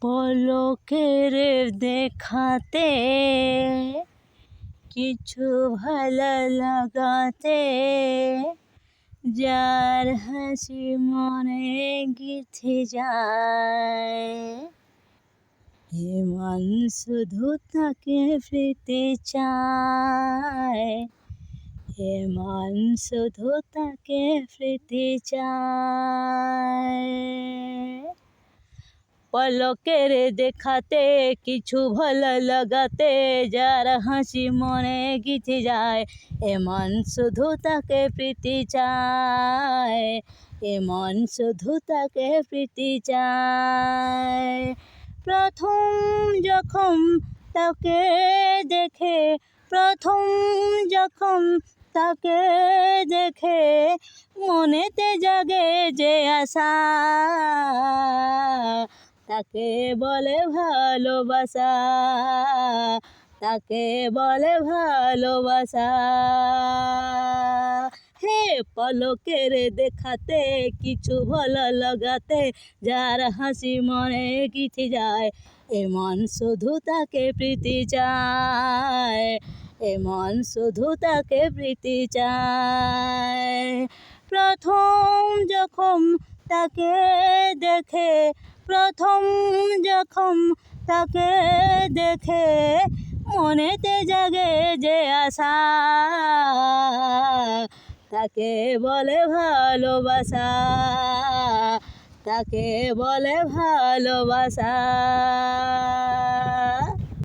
পলকের দেখাতে কিছু ভালো লাগাতে যার হাসি মনে গেঁথে যায়, মন শুধু তাকে পেতে চায়, মন শুধু তাকে পেতে চায়। পলকের দেখাতে কিছু ভালো লাগাতে যার হাসি মনে গেঁথে যায়, মন শুধু তাকে পেতে চায়, মন শুধু তাকে পেতে চায়। প্রথম যখন তাকে দেখে, প্রথম যখন তাকে দেখে মনেতে জাগে যে আশা, তাকে বলে ভালোবাসা, তাকে বলে ভালোবাসা। হে পলকের দেখাতে কিছু ভালো লাগাতে যার হাসি মনে গেঁথে যায়, মন শুধু তাকে পেতে চায়, মন শুধু তাকে পেতে চায়। প্রথম যখন তাকে দেখে, প্রথম যখন তাকে দেখে মনেতে জাগে যে আশা, তাকে বলে ভালোবাসা, তাকে বলে ভালোবাসা।